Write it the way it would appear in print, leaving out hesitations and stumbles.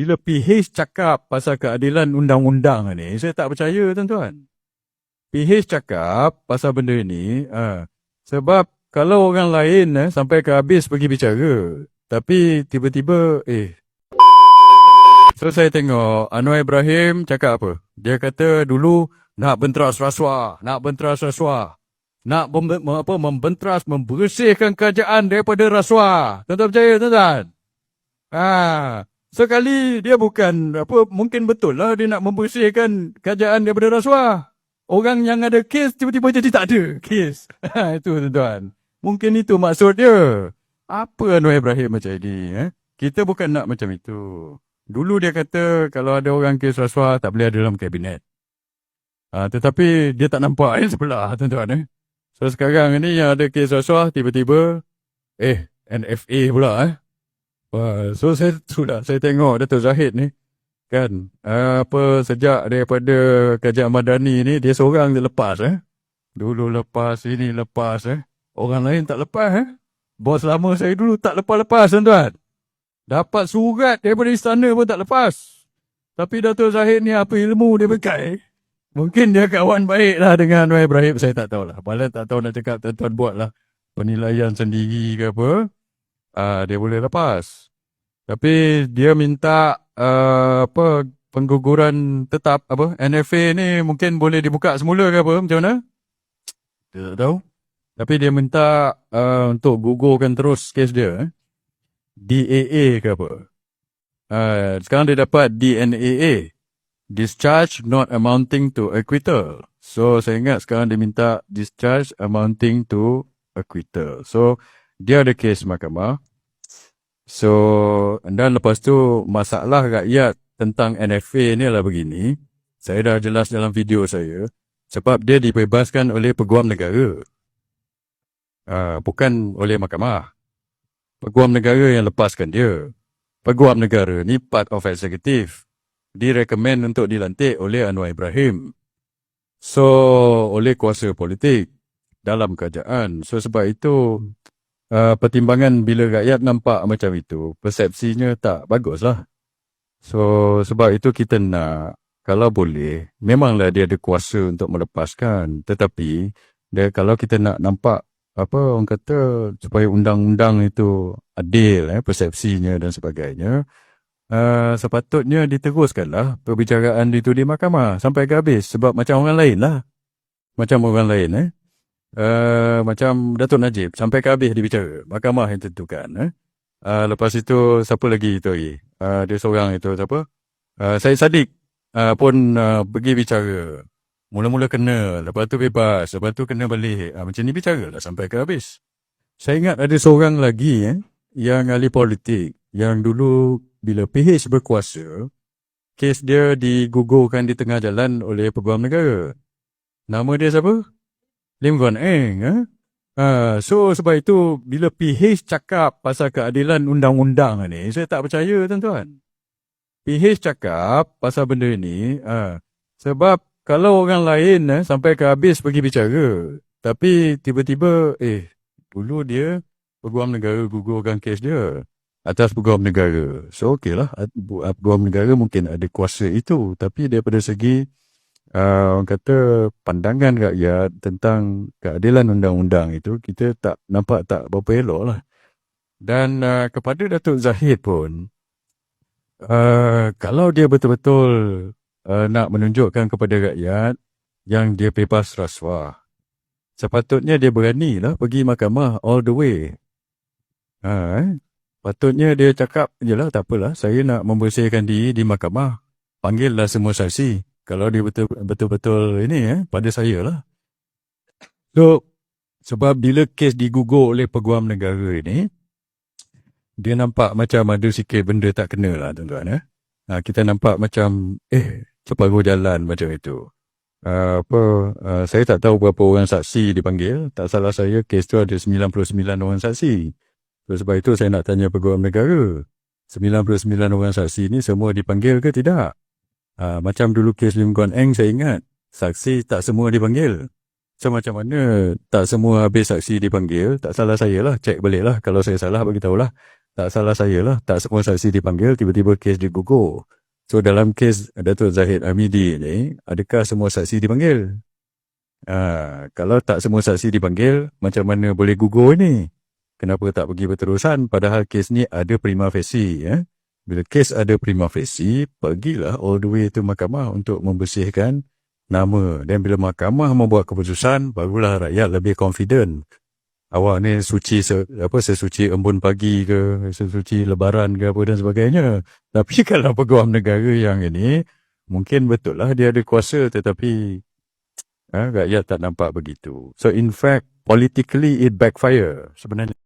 Bila PH cakap pasal keadilan undang-undang ni, saya tak percaya tuan-tuan. PH cakap pasal benda ni, sebab kalau orang lain sampai ke habis pergi bicara, tapi tiba-tiba, so saya tengok Anwar Ibrahim cakap apa? Dia kata dulu nak benteras rasuah, nak membenteras, membersihkan kerajaan daripada rasuah. Tuan-tuan percaya, tuan-tuan? Sekali dia bukan mungkin betul lah dia nak membersihkan kerajaan daripada rasuah. Orang yang ada kes tiba-tiba jadi tak ada kes. Itu tuan-tuan. Mungkin itu maksud dia. Apa Anwar Ibrahim macam ini? Kita bukan nak macam itu. Dulu dia kata kalau ada orang kes rasuah tak boleh ada dalam kabinet. Tetapi dia tak nampak sebelah tuan-tuan. So sekarang ni yang ada kes rasuah tiba-tiba NFA pula. So saya tengok Dato' Zahid ni kan sejak daripada Kerajaan Madani ni dia seorang dia lepas dulu lepas ini lepas orang lain tak lepas bos lama saya dulu tak lepas tuan-tuan, dapat surat daripada istana pun tak lepas. Tapi Dato' Zahid ni apa ilmu dia bekai, mungkin dia kawan baik lah dengan Anwar Ibrahim, saya tak tahulah. Malah tak tahu nak cakap, tuan-tuan buatlah penilaian sendiri ke apa. Dia boleh lepas. Tapi dia minta pengguguran tetap NFA ni mungkin boleh dibuka semula ke apa macam mana? Dia tak tahu. Tapi dia minta untuk gugurkan terus kes dia. DAA ke apa. Sekarang dia dapat DNAA. Discharge not amounting to acquittal. So saya ingat sekarang dia minta discharge amounting to acquittal. So dia ada kes mahkamah. So, dan lepas tu masalah rakyat tentang NFA ni lah begini. Saya dah jelas dalam video saya. Sebab dia dibebaskan oleh Peguam Negara. Bukan oleh mahkamah. Peguam Negara yang lepaskan dia. Peguam Negara ni part of executive. Direkomend untuk dilantik oleh Anwar Ibrahim. So, oleh kuasa politik dalam kerajaan. So, sebab itu pertimbangan bila rakyat nampak macam itu, persepsinya tak bagus lah. So, sebab itu kita nak, kalau boleh, memanglah dia ada kuasa untuk melepaskan. Tetapi, kalau kita nak nampak, orang kata, supaya undang-undang itu adil, persepsinya dan sebagainya, sepatutnya diteruskanlah perbicaraan itu di mahkamah sampai ke habis. Sebab macam orang lain lah. Macam orang lain, macam Datuk Najib sampai ke habis dia bicara, mahkamah yang tentukan. Lepas itu siapa lagi itu lagi, dia seorang itu siapa, Syed Saddiq pun pergi bicara, mula-mula kena, lepas tu bebas, lepas tu kena balik. Macam ni bicara lah sampai ke habis. Saya ingat ada seorang lagi yang ahli politik yang dulu bila PH berkuasa, kes dia digugurkan di tengah jalan oleh Peguam Negara. Nama dia siapa? Lim Guan Eng. So sebab itu bila PH cakap pasal keadilan undang-undang ni, saya tak percaya tuan-tuan. PH cakap pasal benda ni sebab kalau orang lain sampai ke habis pergi bicara, tapi tiba-tiba dulu dia Peguam Negara gugurkan kes dia atas Peguam Negara. So okeylah, Peguam Negara mungkin ada kuasa itu, tapi daripada segi orang kata pandangan rakyat tentang keadilan undang-undang itu, kita tak nampak tak berapa elok lah. Dan kepada Datuk Zahid pun, kalau dia betul-betul nak menunjukkan kepada rakyat yang dia bebas rasuah, sepatutnya dia berani lah pergi mahkamah all the way. Patutnya dia cakap, yelah tak apalah, saya nak membersihkan diri di mahkamah, panggillah semua saksi. Kalau dia betul-betul ini pada saya lah. So, sebab bila kes digugur oleh Peguam Negara ini, dia nampak macam ada sikit benda tak kena lah tuan-tuan. Kita nampak macam, separuh jalan macam itu. Saya tak tahu berapa orang saksi dipanggil. Tak salah saya, kes tu ada 99 orang saksi. So, sebab itu saya nak tanya Peguam Negara. 99 orang saksi ni semua dipanggil ke tidak? Macam dulu kes Lim Guan Eng, saya ingat saksi tak semua dipanggil. So macam mana tak semua habis saksi dipanggil? Tak salah saya lah, cek balik lah. Kalau saya salah, bagi tahulah. Tak salah saya lah. Tak semua saksi dipanggil, tiba-tiba kes digugur. So dalam kes Datuk Zahid Hamidi ni, adakah semua saksi dipanggil? Kalau tak semua saksi dipanggil, macam mana boleh gugur ni? Kenapa tak pergi berterusan? Padahal kes ni ada prima facie. Bila kes ada prima facie, pergilah all the way to mahkamah untuk membersihkan nama. Dan bila mahkamah membuat keputusan, barulah rakyat lebih confident. Awak ni suci sesuci embun pagi ke, sesuci lebaran ke apa dan sebagainya. Tapi kalau peguam negara yang ini, mungkin betul lah dia ada kuasa, tetapi rakyat tak nampak begitu. So in fact, politically it backfire sebenarnya.